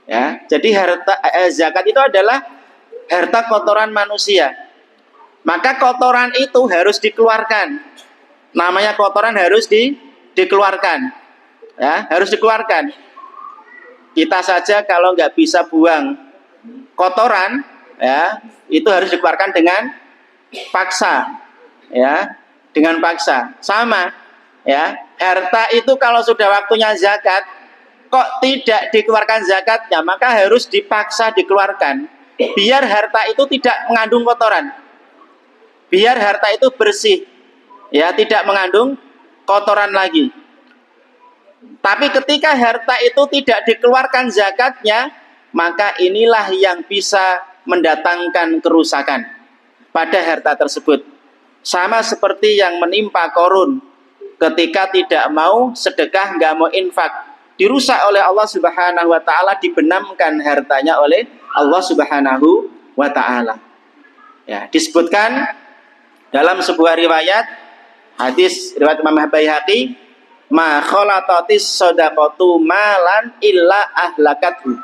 Ya, jadi zakat itu adalah harta kotoran manusia. Maka kotoran itu harus dikeluarkan. Namanya kotoran harus dikeluarkan. Ya, harus dikeluarkan. Kita saja kalau nggak bisa buang kotoran, ya, itu harus dikeluarkan dengan paksa. Ya, dengan paksa. Sama, ya. Harta itu kalau sudah waktunya zakat, kok tidak dikeluarkan zakatnya, maka harus dipaksa dikeluarkan. Biar harta itu tidak mengandung kotoran. Biar harta itu bersih, ya, tidak mengandung kotoran lagi. Tapi ketika harta itu tidak dikeluarkan zakatnya, maka inilah yang bisa mendatangkan kerusakan pada harta tersebut. Sama seperti yang menimpa Qarun ketika tidak mau sedekah, nggak mau infak, dirusak oleh Allah Subhanahu wa taala, dibenamkan hartanya oleh Allah Subhanahu wa taala. Ya, disebutkan dalam sebuah riwayat hadis riwayat Imam Baihaqi, ma khalatatis shadaqatu malan illa ahlakathu.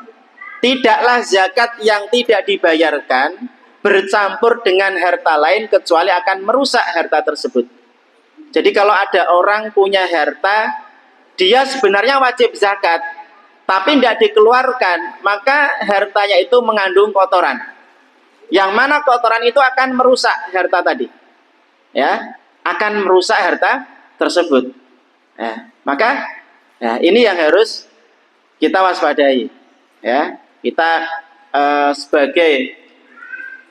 Tidaklah zakat yang tidak dibayarkan bercampur dengan harta lain kecuali akan merusak harta tersebut. Jadi kalau ada orang punya harta, dia sebenarnya wajib zakat, tapi tidak dikeluarkan, maka hartanya itu mengandung kotoran. Yang mana kotoran itu akan merusak harta tadi. Ya, akan merusak harta tersebut. Ya, maka, ya, ini yang harus kita waspadai. Ya, kita sebagai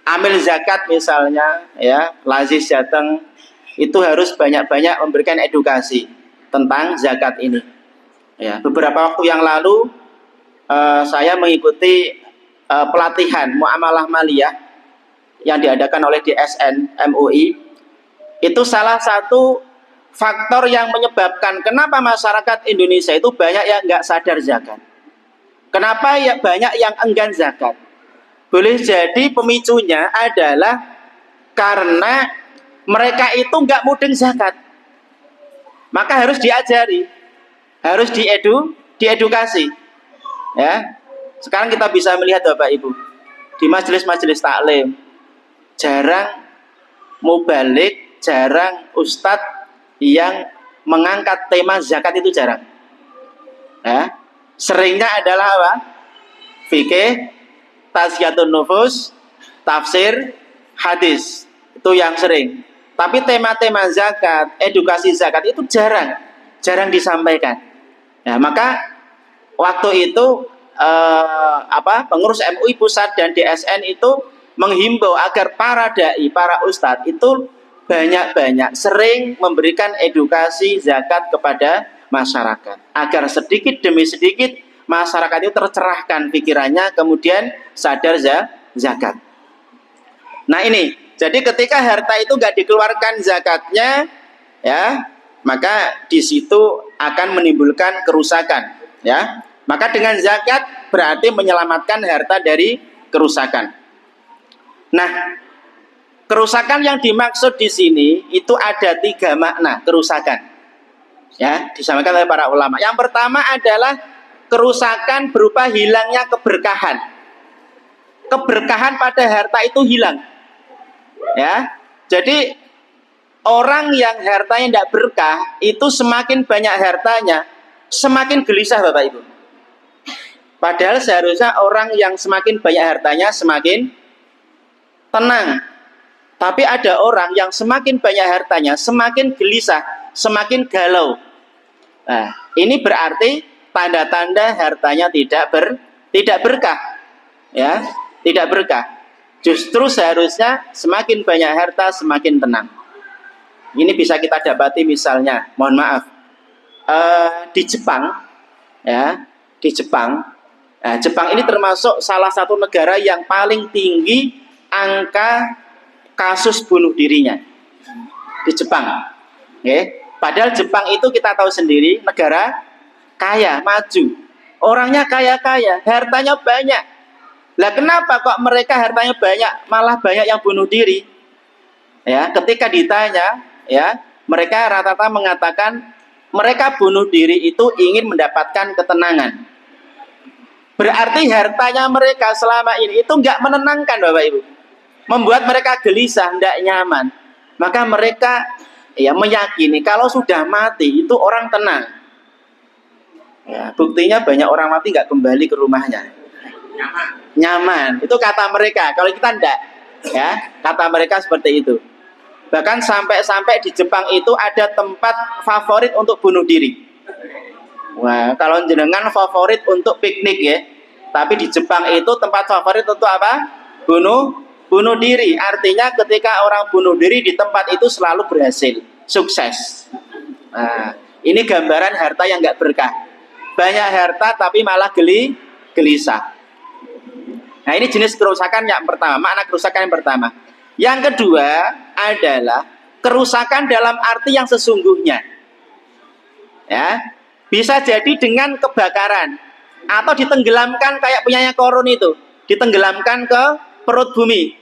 amil zakat misalnya, ya, lazis jateng, itu harus banyak-banyak memberikan edukasi tentang zakat ini. Ya, beberapa waktu yang lalu saya mengikuti pelatihan muamalah maliyah yang diadakan oleh DSN MUI. Itu salah satu faktor yang menyebabkan kenapa masyarakat Indonesia itu banyak yang nggak sadar zakat. Kenapa ya banyak yang enggan zakat? Boleh jadi pemicunya adalah karena mereka itu nggak mudeng zakat. Maka harus diajari, harus diedukasi. Ya, sekarang kita bisa melihat Bapak Ibu di majelis-majelis taklim jarang mubalik, jarang ustadz yang mengangkat tema zakat, itu jarang. Ya, seringnya adalah apa? Fikih, tazkiyatun nufus, tafsir, hadis, itu yang sering. Tapi tema-tema zakat, edukasi zakat itu jarang disampaikan. Ya, maka waktu itu pengurus MUI pusat dan DSN itu menghimbau agar para dai, para ustadz itu banyak-banyak sering memberikan edukasi zakat kepada masyarakat. Agar sedikit demi sedikit masyarakat itu tercerahkan pikirannya, kemudian sadar zakat. Nah ini, jadi ketika harta itu nggak dikeluarkan zakatnya, ya, maka di situ akan menimbulkan kerusakan, ya. Maka dengan zakat berarti menyelamatkan harta dari kerusakan. Nah, kerusakan yang dimaksud di sini itu ada 3 makna kerusakan, ya, disampaikan oleh para ulama. Yang pertama adalah kerusakan berupa hilangnya keberkahan. Keberkahan pada harta itu hilang, ya. Jadi orang yang hartanya tidak berkah itu semakin banyak hartanya, semakin gelisah, Bapak Ibu. Padahal seharusnya orang yang semakin banyak hartanya semakin tenang. Tapi ada orang yang semakin banyak hartanya semakin gelisah, semakin galau. Nah, ini berarti tanda-tanda hartanya tidak berkah, ya, tidak berkah. Justru seharusnya semakin banyak harta semakin tenang. Ini bisa kita dapati misalnya, mohon maaf, di Jepang, ya, di Jepang. Nah, Jepang ini termasuk salah satu negara yang paling tinggi angka kasus bunuh dirinya di Jepang. Okay. Padahal Jepang itu kita tahu sendiri negara kaya, maju, orangnya kaya-kaya, hartanya banyak. Lah kenapa kok mereka hartanya banyak, malah banyak yang bunuh diri? Ya, ketika ditanya, ya, mereka rata-rata mengatakan mereka bunuh diri itu ingin mendapatkan ketenangan. Berarti hartanya mereka selama ini itu nggak menenangkan, Bapak Ibu, membuat mereka gelisah, tidak nyaman. Maka mereka, ya, meyakini kalau sudah mati itu orang tenang. Ya, buktinya banyak orang mati nggak kembali ke rumahnya. Nyaman. Itu kata mereka. Kalau kita enggak, ya, kata mereka seperti itu. Bahkan sampai-sampai di Jepang itu ada tempat favorit untuk bunuh diri. Wah, kalau jenengan favorit untuk piknik, ya. Tapi di Jepang itu tempat favorit untuk apa? Bunuh diri. Artinya ketika orang bunuh diri di tempat itu selalu berhasil, sukses. Nah, ini gambaran harta yang nggak berkah. Banyak harta tapi malah gelisah. Nah, ini jenis kerusakan yang pertama, makna kerusakan yang pertama. Yang kedua adalah kerusakan dalam arti yang sesungguhnya. Ya, bisa jadi dengan kebakaran atau ditenggelamkan kayak punyanya Korun itu, ditenggelamkan ke perut bumi.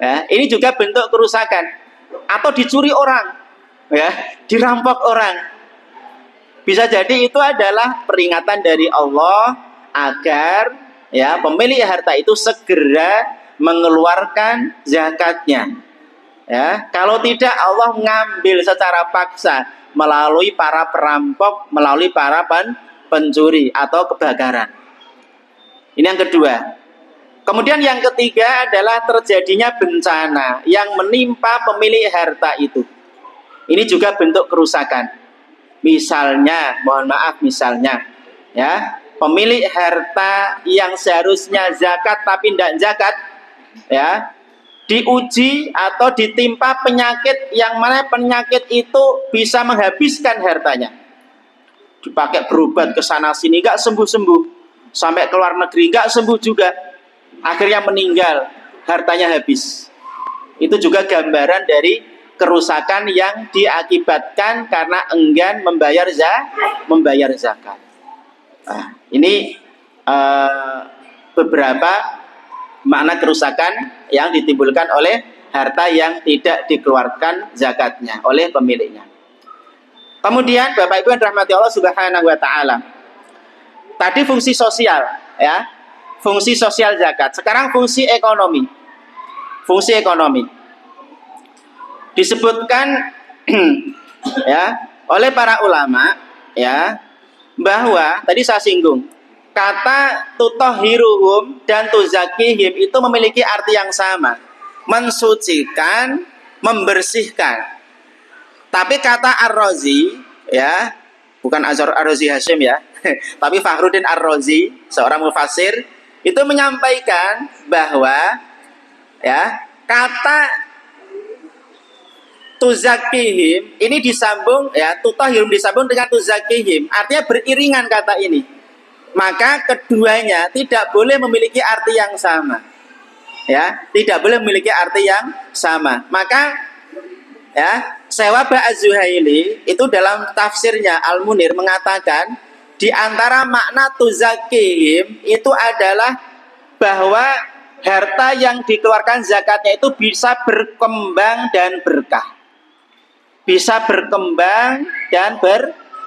Ya, ini juga bentuk kerusakan. Atau dicuri orang, ya, dirampok orang. Bisa jadi itu adalah peringatan dari Allah agar, ya, pemilik harta itu segera mengeluarkan zakatnya. Ya, kalau tidak Allah mengambil secara paksa melalui para perampok, melalui para pencuri atau kebakaran. Ini yang kedua. Kemudian yang ketiga adalah terjadinya bencana yang menimpa pemilik harta itu. Ini juga bentuk kerusakan. Misalnya, mohon maaf, misalnya, ya, pemilik harta yang seharusnya zakat tapi tidak zakat, ya, diuji atau ditimpa penyakit yang mana penyakit itu bisa menghabiskan hartanya. Dipakai berobat ke sana sini nggak sembuh-sembuh, sampai ke luar negeri nggak sembuh juga, akhirnya meninggal, hartanya habis. Itu juga gambaran dari kerusakan yang diakibatkan karena enggan membayar zakat. Nah, ini beberapa makna kerusakan yang ditimbulkan oleh harta yang tidak dikeluarkan zakatnya oleh pemiliknya. Kemudian Bapak Ibu yang dirahmati Allah Subhanahu wa taala. Tadi fungsi sosial, ya. Fungsi sosial zakat. Sekarang fungsi ekonomi. Fungsi ekonomi. Disebutkan ya oleh para ulama, ya, bahwa tadi saya singgung kata tutahhiruhum dan tuzakihim itu memiliki arti yang sama, mensucikan, membersihkan. Tapi kata Ar-Razi, ya, bukan Ar-Razi Hashim, ya, tapi Fakhruddin Ar-Razi, seorang mufassir, itu menyampaikan bahwa, ya, kata tuzakihim ini disambung ya, tutahhirum disambung dengan tuzakihim, artinya beriringan kata ini. Maka keduanya tidak boleh memiliki arti yang sama. Ya, tidak boleh memiliki arti yang sama. Maka ya, Sewaba Az-Zuhaili itu dalam tafsirnya Al-Munir mengatakan di antara makna tuzakihim itu adalah bahwa harta yang dikeluarkan zakatnya itu bisa berkembang dan berkah. Bisa berkembang dan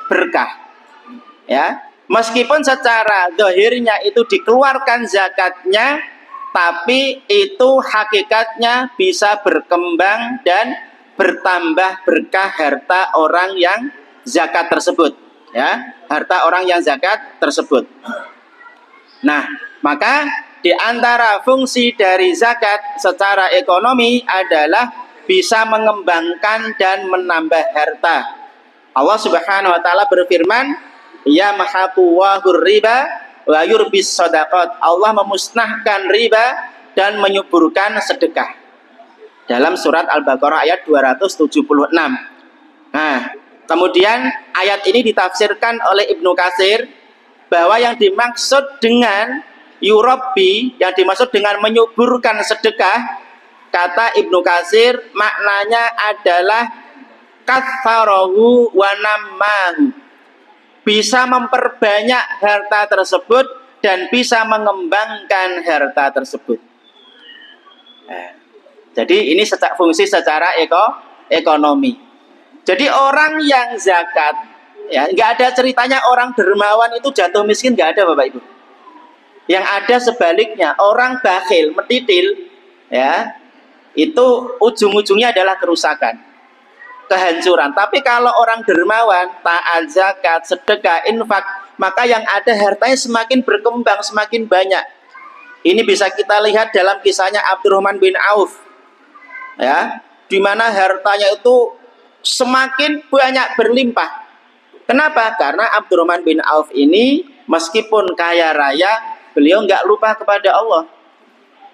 berkah. Ya, meskipun secara zahirnya itu dikeluarkan zakatnya, tapi itu hakikatnya bisa berkembang dan bertambah berkah harta orang yang zakat tersebut. Ya, harta orang yang zakat tersebut. Nah, maka di antara fungsi dari zakat secara ekonomi adalah bisa mengembangkan dan menambah harta. Allah Subhanahu wa taala berfirman, "Ya mahaquwahur riba wa yurbis shadaqat." Allah memusnahkan riba dan menyuburkan sedekah. Dalam surat Al-Baqarah ayat 276. Nah, kemudian ayat ini ditafsirkan oleh Ibnu Katsir bahwa yang dimaksud dengan yurabbi, yang dimaksud dengan menyuburkan sedekah, kata Ibnu Katsir maknanya adalah katsarahu wa nammahu, bisa memperbanyak harta tersebut dan bisa mengembangkan harta tersebut. Jadi ini fungsi secara ekonomi. Jadi orang yang zakat, ya nggak ada ceritanya orang dermawan itu jatuh miskin, nggak ada Bapak Ibu. Yang ada sebaliknya, orang bakhil, metitil, ya itu ujung-ujungnya adalah kerusakan, kehancuran. Tapi kalau orang dermawan, taat zakat, sedekah, infak, maka yang ada hartanya semakin berkembang, semakin banyak. Ini bisa kita lihat dalam kisahnya Abdurrahman bin Auf, ya, di mana hartanya itu semakin banyak berlimpah. Kenapa? Karena Abdurrahman bin Auf ini meskipun kaya raya, beliau nggak lupa kepada Allah.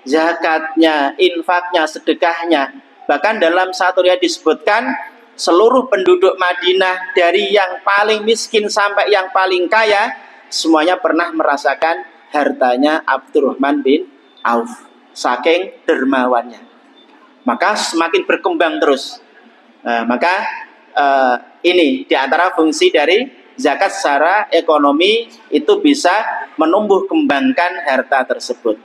Zakatnya, infaknya, sedekahnya. Bahkan dalam satu riwayat disebutkan seluruh penduduk Madinah dari yang paling miskin sampai yang paling kaya semuanya pernah merasakan hartanya Abdurrahman bin Auf, saking dermawannya. Maka semakin berkembang terus. Maka ini diantara fungsi dari zakat secara ekonomi, itu bisa menumbuh kembangkan harta tersebut.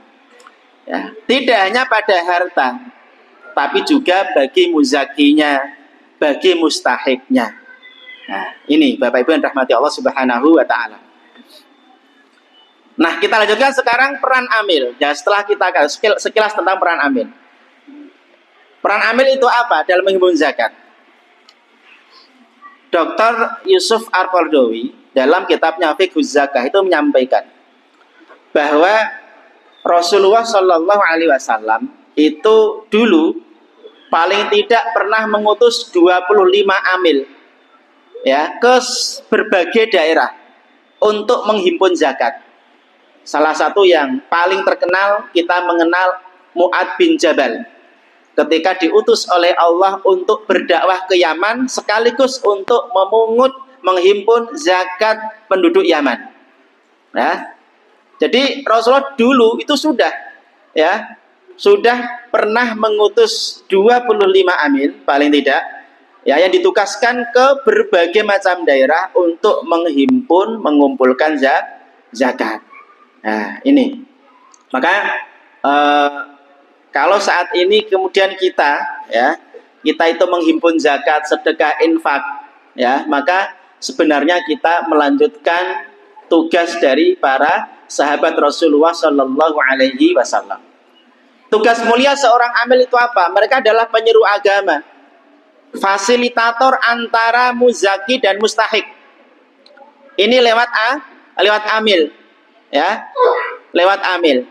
Ya, tidak hanya pada harta, tapi juga bagi muzakinya, bagi mustahiknya. Nah, ini Bapak Ibu yang rahmati Allah Subhanahu wa taala. Nah, kita lanjutkan sekarang peran amil. Ya, setelah kita sekilas tentang peran amil. Peran amil itu apa dalam menghimpun zakat? Dr. Yusuf Al-Qardawi dalam kitabnya Fiqhuz Zakah itu menyampaikan bahwa Rasulullah Shallallahu Alaihi Wasallam itu dulu paling tidak pernah mengutus 25 amil, ya, ke berbagai daerah untuk menghimpun zakat. Salah satu yang paling terkenal, kita mengenal Mu'ad bin Jabal ketika diutus oleh Allah untuk berdakwah ke Yaman sekaligus untuk menghimpun zakat penduduk Yaman. Nah, jadi Rasulullah dulu itu sudah pernah mengutus 25 amil paling tidak, ya, yang ditugaskan ke berbagai macam daerah untuk mengumpulkan zakat. Nah, ini. Maka kalau saat ini kemudian kita itu menghimpun zakat, sedekah, infak, ya, maka sebenarnya kita melanjutkan tugas dari para sahabat Rasulullah Shallallahu Alaihi Wasallam. Tugas mulia seorang amil itu apa? Mereka adalah penyeru agama, fasilitator antara muzaki dan mustahik. Ini lewat amil, ya, lewat amil.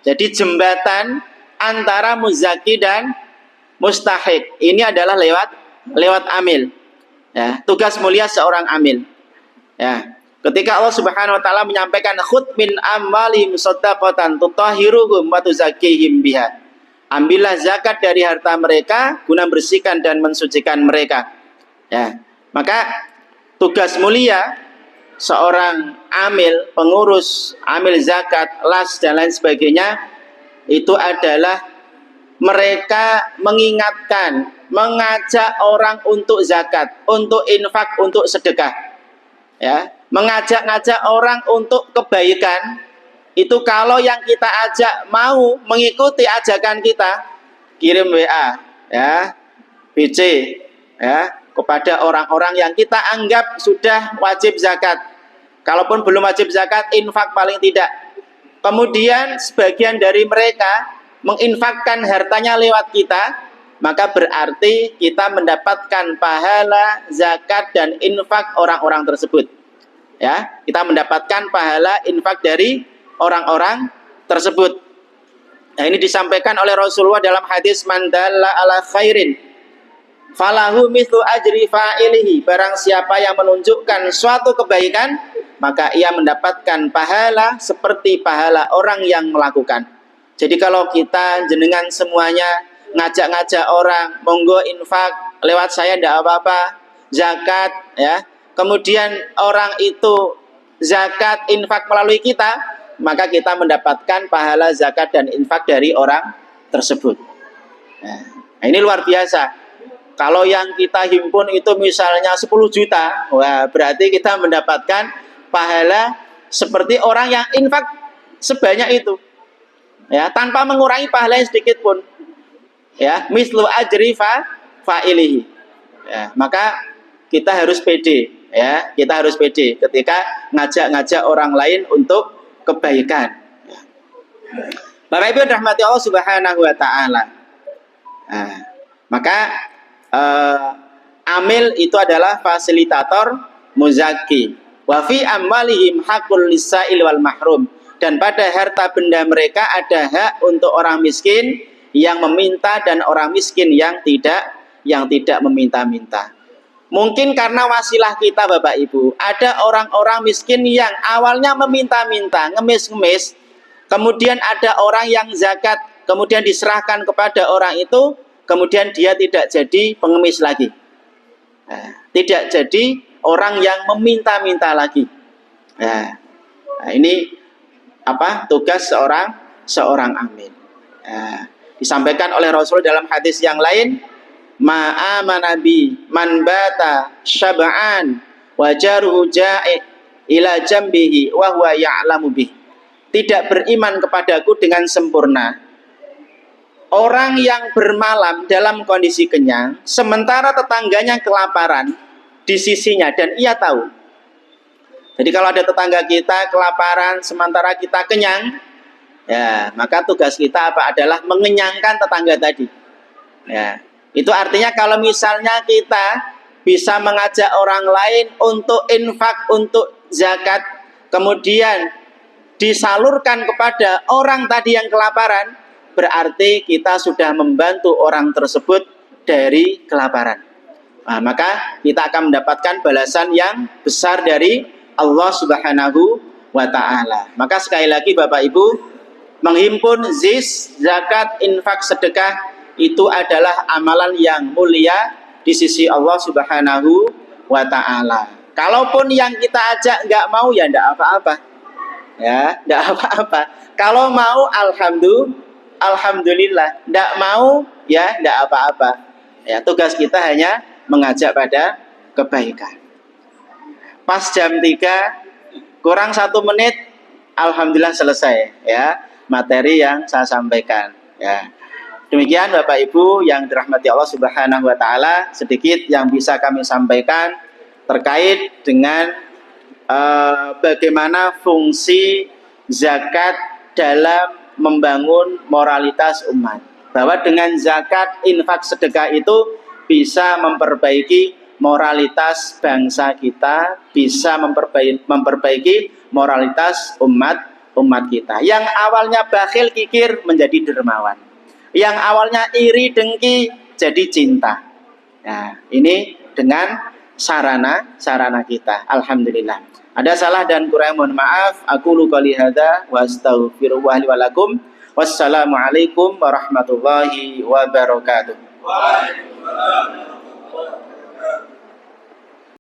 Jadi jembatan antara muzaki dan mustahik ini adalah lewat amil. Ya, tugas mulia seorang amil. Ya. Ketika Allah Subhanahu wa taala menyampaikan khudh min amwalihim shadaqatan tutahhiruhum wa tuzakkihim biha. Ambillah zakat dari harta mereka guna bersihkan dan mensucikan mereka. Ya. Maka tugas mulia seorang amil, pengurus, amil zakat, las dan lain sebagainya itu adalah mereka mengingatkan, mengajak orang untuk zakat, untuk infak, untuk sedekah. Ya, mengajak-ngajak orang untuk kebaikan. Itu kalau yang kita ajak mau mengikuti ajakan kita, kirim WA ya, BC ya, kepada orang-orang yang kita anggap sudah wajib zakat. Kalaupun belum wajib zakat, infak paling tidak. Kemudian sebagian dari mereka menginfakkan hartanya lewat kita, maka berarti kita mendapatkan pahala zakat dan infak orang-orang tersebut. Ya, kita mendapatkan pahala infak dari orang-orang tersebut. Nah, ini disampaikan oleh Rasulullah dalam hadis man dalla ala khairin falahu mithlu ajri fa'ilihi. Barang siapa yang menunjukkan suatu kebaikan, maka ia mendapatkan pahala seperti pahala orang yang melakukan. Jadi kalau kita jenengan semuanya ngajak-ngajak orang, monggo infak lewat saya tidak apa-apa, zakat ya. Kemudian orang itu zakat infak melalui kita, maka kita mendapatkan pahala zakat dan infak dari orang tersebut. Nah, ini luar biasa. Kalau yang kita himpun itu misalnya 10 juta, wah berarti kita mendapatkan pahala seperti orang yang infak sebanyak itu. Ya, tanpa mengurangi pahala yang sedikit pun. Ya, mislu ajri fa'ilihi. Ya, maka kita harus pede, ya. Kita harus pede ketika ngajak-ngajak orang lain untuk kebaikan. Bapak Ibu rahmati Allah Subhanahu wa taala. Nah, maka amil itu adalah fasilitator muzaki. Wa fi amwalihim haqqul lisail wal mahrum. Dan pada harta benda mereka ada hak untuk orang miskin yang meminta dan orang miskin yang tidak meminta-minta. Mungkin karena wasilah kita Bapak Ibu, ada orang-orang miskin yang awalnya meminta-minta, ngemis-ngemis, kemudian ada orang yang zakat, kemudian diserahkan kepada orang itu, kemudian dia tidak jadi pengemis lagi. Nah, tidak jadi orang yang meminta-minta lagi. Nah, ini apa tugas seorang amil. Nah, disampaikan oleh Rasul dalam hadis yang lain, ma'amana bi man bata syab'an wa jaruhu ja'i ila jambihi wa huwa ya'lamu bih. Tidak beriman kepadaku dengan sempurna orang yang bermalam dalam kondisi kenyang sementara tetangganya kelaparan di sisinya dan ia tahu. Jadi kalau ada tetangga kita kelaparan sementara kita kenyang, ya maka tugas kita apa adalah mengenyangkan tetangga tadi. Ya. Itu artinya kalau misalnya kita bisa mengajak orang lain untuk infak, untuk zakat, kemudian disalurkan kepada orang tadi yang kelaparan, berarti kita sudah membantu orang tersebut dari kelaparan. Nah, maka kita akan mendapatkan balasan yang besar dari Allah Subhanahu wa ta'ala. Maka sekali lagi Bapak Ibu, menghimpun zakat, infak, sedekah itu adalah amalan yang mulia di sisi Allah Subhanahu wa ta'ala. Kalaupun yang kita ajak nggak mau, ya nggak apa-apa. Ya, nggak apa-apa. Kalau mau, alhamdulillah. Nggak mau, ya nggak apa-apa. Ya, tugas kita hanya mengajak pada kebaikan. Pas jam 3 kurang 1 menit, alhamdulillah selesai ya materi yang saya sampaikan. Ya. Demikian Bapak Ibu yang dirahmati Allah Subhanahu wa taala, sedikit yang bisa kami sampaikan terkait dengan bagaimana fungsi zakat dalam membangun moralitas umat. Bahwa dengan zakat, infak, sedekah itu bisa memperbaiki moralitas bangsa kita, bisa memperbaiki moralitas umat kita. Yang awalnya bakhil kikir menjadi dermawan. Yang awalnya iri dengki jadi cinta. Nah, ini dengan sarana kita. Alhamdulillah. Ada salah dan kurang mohon maaf. Aku qouli hadza wa astaghfirullah li wa lakum. Wassalamualaikum warahmatullahi wabarakatuh. Waalaikumsalam.